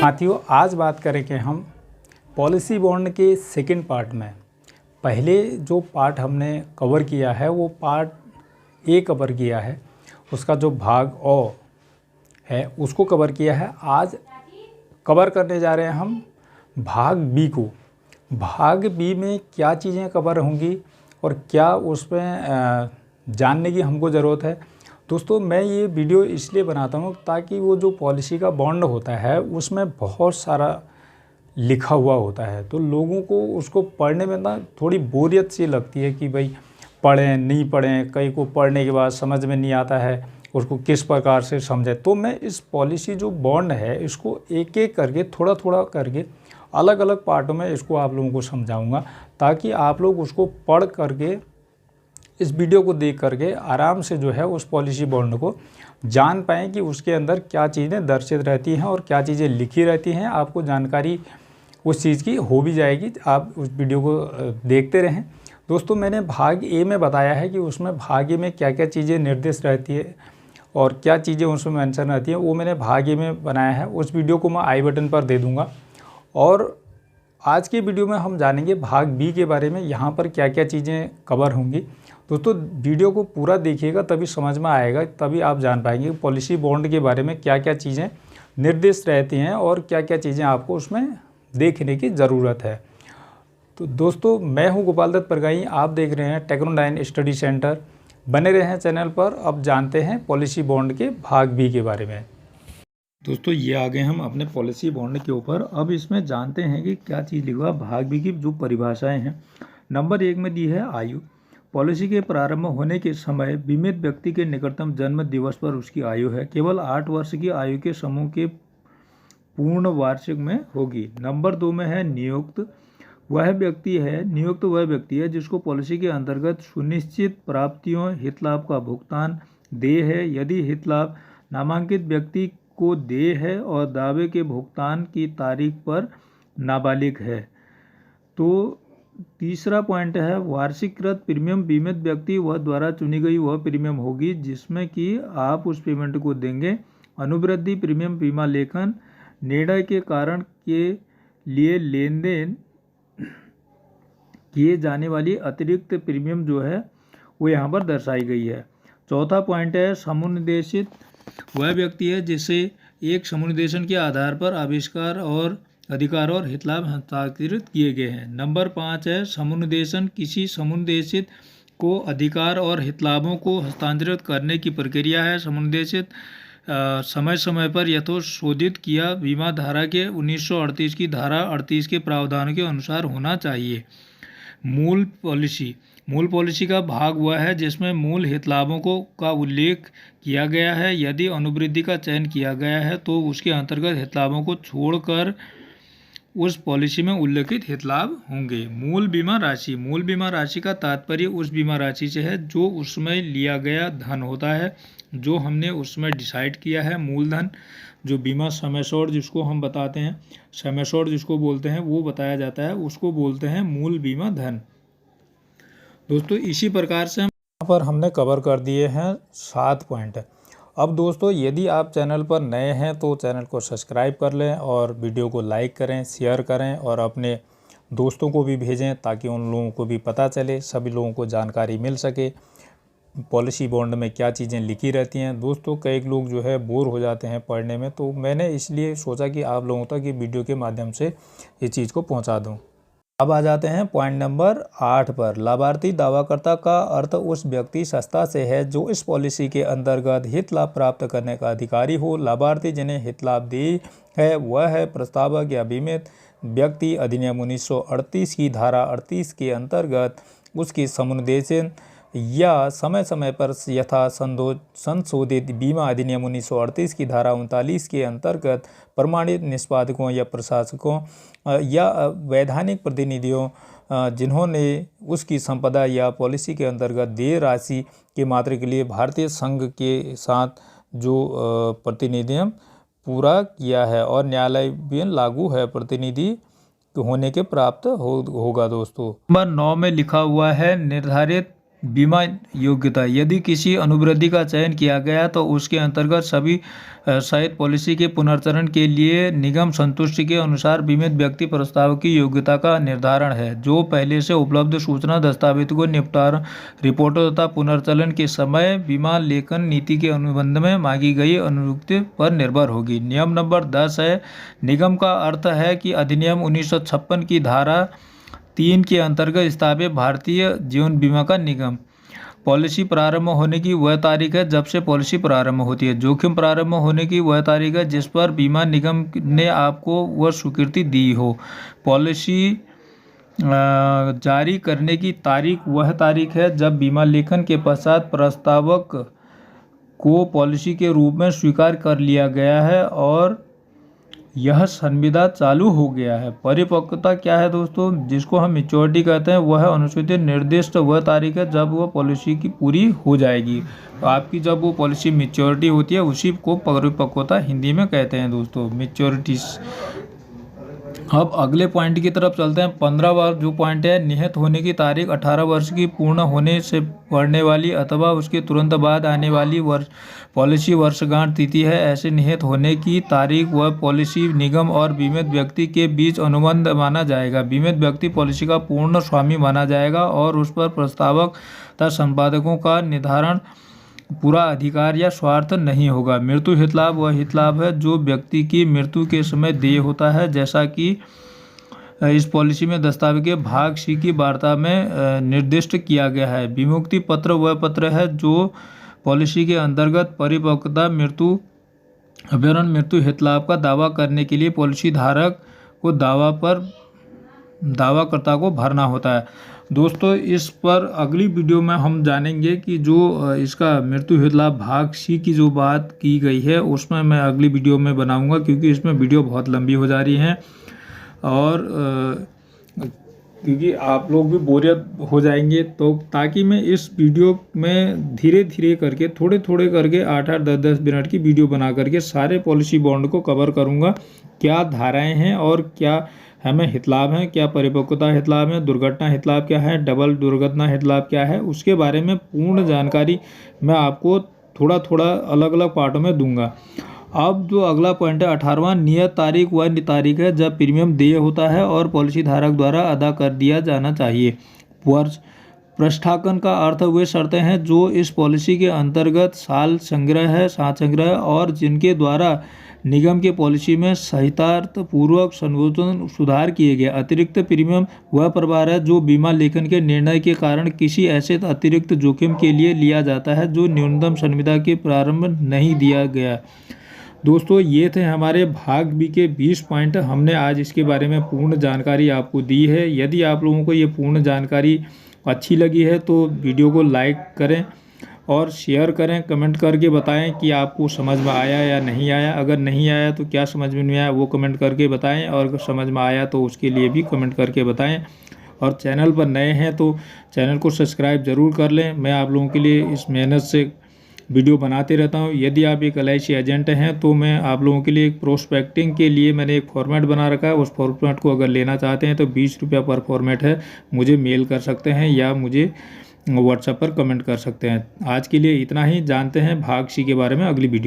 साथियों, आज बात करेंगे हम पॉलिसी बॉन्ड के सेकंड पार्ट में। पहले जो पार्ट हमने कवर किया है वो पार्ट ए कवर किया है, उसका जो भाग ओ है उसको कवर किया है। आज कवर करने जा रहे हैं हम भाग बी को। भाग बी में क्या चीज़ें कवर होंगी और क्या उसमें जानने की हमको ज़रूरत है। दोस्तों, मैं ये वीडियो इसलिए बनाता हूँ ताकि वो जो पॉलिसी का बॉन्ड होता है उसमें बहुत सारा लिखा हुआ होता है, तो लोगों को उसको पढ़ने में ना थोड़ी बोरियत सी लगती है कि भाई पढ़ें नहीं पढ़ें, कई को पढ़ने के बाद समझ में नहीं आता है उसको किस प्रकार से समझें। तो मैं इस पॉलिसी जो बॉन्ड है इसको एक एक करके थोड़ा थोड़ा करके अलग अलग पार्टों में इसको आप लोगों को समझाऊंगा, ताकि आप लोग उसको पढ़ करके इस वीडियो को देख करके आराम से जो है उस पॉलिसी बॉन्ड को जान पाएँ कि उसके अंदर क्या चीज़ें दर्शित रहती हैं और क्या चीज़ें लिखी रहती हैं। आपको जानकारी उस चीज़ की हो भी जाएगी, आप उस वीडियो को देखते रहें। दोस्तों, मैंने भाग ए में बताया है कि उसमें भाग ए में क्या क्या चीज़ें निर्दिष्ट रहती है और क्या चीज़ें उसमें मेंशन रहती हैं, वो मैंने भाग ए में बनाया है। उस वीडियो को मैं आई बटन पर दे दूँगा। और आज के वीडियो में हम जानेंगे भाग बी के बारे में, यहाँ पर क्या क्या चीज़ें कवर होंगी। दोस्तों, वीडियो को पूरा देखिएगा तभी समझ में आएगा, तभी आप जान पाएंगे पॉलिसी बॉन्ड के बारे में क्या क्या चीज़ें निर्दिष्ट रहती हैं और क्या क्या चीज़ें आपको उसमें देखने की ज़रूरत है। तो दोस्तों, मैं हूं गोपाल दत्त परगाई, आप देख रहे हैं टेक्नोडाइन स्टडी सेंटर। बने रहे हैं चैनल पर। अब जानते हैं पॉलिसी बॉन्ड के भाग बी के बारे में। दोस्तों, ये आ गए हम अपने पॉलिसी बॉन्ड के ऊपर। अब इसमें जानते हैं कि क्या चीज़ लिखा। भाग बी की जो परिभाषाएं हैं, नंबर 1 में दी है आयु। पॉलिसी के प्रारंभ होने के समय बीमित व्यक्ति के निकटतम जन्म दिवस पर उसकी आयु है केवल 8 वर्ष की आयु के समूह के पूर्ण वार्षिक में होगी। नंबर 2 में है नियुक्त। नियुक्त वह व्यक्ति है जिसको पॉलिसी के अंतर्गत सुनिश्चित प्राप्तियों हितलाभ का भुगतान देय है, यदि हितलाभ नामांकित व्यक्ति को देय है और दावे के भुगतान की तारीख पर नाबालिग है। तो तीसरा पॉइंट है वार्षिककृत प्रीमियम। बीमित व्यक्ति वह द्वारा चुनी गई वह प्रीमियम होगी जिसमें कि आप उस पेमेंट को देंगे। अनुवृद्धि प्रीमियम बीमा लेखन निर्णय के कारण के लिए लेन देन किए जाने वाली अतिरिक्त प्रीमियम जो है वो यहाँ पर दर्शाई गई है। चौथा पॉइंट है समुनिदेशित। वह व्यक्ति है जिसे एक समुनिदेशन के आधार पर आविष्कार और अधिकार और हितलाभ हस्तांतरित किए गए हैं। नंबर 5 है समुनिदेशन। किसी समुनिदेशित को अधिकार और हितलाभों को हस्तांतरित करने की प्रक्रिया है। समुनिदेशित समय समय पर यथोशोधित किया बीमा धारा के 1938 की धारा 38 के प्रावधानों के अनुसार होना चाहिए। मूल पॉलिसी का भाग वह है जिसमें मूल हितलाभों का उल्लेख किया गया है। यदि अनुवृद्धि का चयन किया गया है तो उसके अंतर्गत हितलाभों को छोड़कर उस पॉलिसी में उल्लेखित हितलाभ होंगे। मूल बीमा राशि का तात्पर्य उस बीमा राशि से है जो उसमें लिया गया धन होता है, जो हमने उसमें डिसाइड किया है। मूलधन जो बीमा सम एश्योर्ड जिसको हम बताते हैं, सम एश्योर्ड जिसको बोलते हैं, वो बताया जाता है, उसको बोलते हैं मूल बीमा धन। दोस्तों, इसी प्रकार से यहाँ पर हमने कवर कर दिए हैं 7 पॉइंट। अब दोस्तों, यदि आप चैनल पर नए हैं तो चैनल को सब्सक्राइब कर लें और वीडियो को लाइक करें, शेयर करें और अपने दोस्तों को भी भेजें ताकि उन लोगों को भी पता चले, सभी लोगों को जानकारी मिल सके पॉलिसी बॉन्ड में क्या चीज़ें लिखी रहती हैं। दोस्तों, कई लोग जो है बोर हो जाते हैं पढ़ने में, तो मैंने इसलिए सोचा कि आप लोगों तक ये वीडियो के माध्यम से इस चीज़ को पहुंचा दूं। अब आ जाते हैं पॉइंट नंबर 8 पर। लाभार्थी दावाकर्ता का अर्थ उस व्यक्ति संस्था से है जो इस पॉलिसी के अंतर्गत हित लाभ प्राप्त करने का अधिकारी हो। लाभार्थी जिन्हें हित लाभ दी है वह है प्रस्तावक या बीमित व्यक्ति। अधिनियम 1938 की धारा 38 के अंतर्गत उसकी समुनिदेशन या समय समय पर यथा संशोधित बीमा अधिनियम 1938 की धारा 39 के अंतर्गत प्रमाणित निष्पादकों या प्रशासकों या वैधानिक प्रतिनिधियों जिन्होंने उसकी संपदा या पॉलिसी के अंतर्गत देय राशि की मात्रा के लिए भारतीय संघ के साथ जो प्रतिनिधित्व पूरा किया है और न्यायालय भी लागू है प्रतिनिधि होने के प्राप्त होगा। दोस्तों, नंबर 9 में लिखा हुआ है निर्धारित बीमा योग्यता। यदि किसी अनुवृत्ति का चयन किया गया तो उसके अंतर्गत सभी सहित पॉलिसी के पुनर्चयन के लिए निगम संतुष्टि के अनुसार बीमित व्यक्ति प्रस्ताव की योग्यता का निर्धारण है, जो पहले से उपलब्ध सूचना दस्तावेजों को निपटान रिपोर्टों तथा पुनर्चयन के समय बीमा लेखन नीति के अनुबंध में मांगी गई अनुयुक्ति पर निर्भर होगी। नियम नंबर 10 है, निगम का अर्थ है कि अधिनियम 1956 की धारा 3 के अंतर्गत स्थापित भारतीय जीवन बीमा का निगम। पॉलिसी प्रारंभ होने की वह तारीख है जब से पॉलिसी प्रारंभ होती है। जोखिम प्रारंभ होने की वह तारीख है जिस पर बीमा निगम ने आपको वह स्वीकृति दी हो। पॉलिसी जारी करने की तारीख वह तारीख है जब बीमा लेखन के पश्चात प्रस्तावक को पॉलिसी के रूप में स्वीकार कर लिया गया है और यह संविदा चालू हो गया है। परिपक्वता क्या है दोस्तों, जिसको हम मैच्योरिटी कहते हैं, वह अनुसूचित निर्दिष्ट वह तारीख है जब वह पॉलिसी की पूरी हो जाएगी। तो आपकी जब वो पॉलिसी मैच्योरिटी होती है उसी को परिपक्वता हिंदी में कहते हैं दोस्तों, मैच्योरिटी। अब अगले पॉइंट की तरफ चलते हैं। 15वां जो पॉइंट है, निहित होने की तारीख 18 वर्ष की पूर्ण होने से पड़ने वाली अथवा उसके तुरंत बाद आने वाली पॉलिसी वर्षगांठ तिथि है। ऐसे निहित होने की तारीख वह पॉलिसी निगम और बीमित व्यक्ति के बीच अनुबंध माना जाएगा। बीमित व्यक्ति पॉलिसी का पूर्ण स्वामी माना जाएगा और उस पर प्रस्तावक तथा संपादकों का निर्धारण पूरा अधिकार या स्वार्थ नहीं होगा। मृत्यु हितलाभ वह हितलाभ है जो व्यक्ति की मृत्यु के समय देय होता है, जैसा कि इस पॉलिसी में दस्तावेज के भाग सी की वार्ता में निर्दिष्ट किया गया है। विमुक्ति पत्र वह पत्र है जो पॉलिसी के अंतर्गत परिपक्वता, मृत्यु, अभ्यरण, मृत्यु हितलाभ का दावा करने के लिए पॉलिसी धारक को दावाकर्ता को भरना होता है। दोस्तों, इस पर अगली वीडियो में हम जानेंगे कि जो इसका मृत्यु हितलाभ भाग सी की जो बात की गई है उसमें मैं अगली वीडियो में बनाऊंगा, क्योंकि इसमें वीडियो बहुत लंबी हो जा रही है और क्योंकि आप लोग भी बोरियत हो जाएंगे, तो ताकि मैं इस वीडियो में धीरे धीरे करके थोड़े थोड़े करके 8-8, 10-10 मिनट की वीडियो बना करके सारे पॉलिसी बॉन्ड को कवर करूंगा। क्या धाराएं हैं और क्या हमें हितलाभ हैं, क्या परिपक्वता हितलाभ है, दुर्घटना हितलाभ क्या है, डबल दुर्घटना हितलाभ क्या है, उसके बारे में पूर्ण जानकारी मैं आपको थोड़ा थोड़ा अलग अलग पार्टों में दूंगा। अब जो अगला पॉइंट है 18वां, नियत तारीख वह तारीख है जब प्रीमियम देय होता है और पॉलिसी धारक द्वारा अदा कर दिया जाना चाहिए। वर्ष पृष्ठांकन का अर्थ वे शर्तें हैं जो इस पॉलिसी के अंतर्गत सात संग्रह और जिनके द्वारा निगम के पॉलिसी में सहितार्थपूर्वक संशोधन सुधार किए गए। अतिरिक्त प्रीमियम वह प्रभार है जो बीमा लेखन के निर्णय के कारण किसी ऐसे अतिरिक्त जोखिम के लिए लिया जाता है जो न्यूनतम संविदा के प्रारंभ नहीं दिया गया। दोस्तों, ये थे हमारे भाग बी के 20 पॉइंट। हमने आज इसके बारे में पूर्ण जानकारी आपको दी है। यदि आप लोगों को ये पूर्ण जानकारी अच्छी लगी है तो वीडियो को लाइक करें और शेयर करें, कमेंट करके बताएं कि आपको समझ में आया या नहीं आया। अगर नहीं आया तो क्या समझ में नहीं आया वो कमेंट करके बताएं, और अगर समझ में आया तो उसके लिए भी कमेंट करके बताएं। और चैनल पर नए हैं तो चैनल को सब्सक्राइब ज़रूर कर लें। मैं आप लोगों के लिए इस मेहनत से वीडियो बनाते रहता हूं। यदि आप एक LIC एजेंट हैं तो मैं आप लोगों के लिए एक प्रोस्पेक्टिंग के लिए मैंने एक फॉर्मेट बना रखा है। उस फॉर्मेट को अगर लेना चाहते हैं तो 20 रुपया पर फॉर्मेट है। मुझे मेल कर सकते हैं या मुझे व्हाट्सएप पर कमेंट कर सकते हैं। आज के लिए इतना ही। जानते हैं भाग सी के बारे में अगली वीडियो।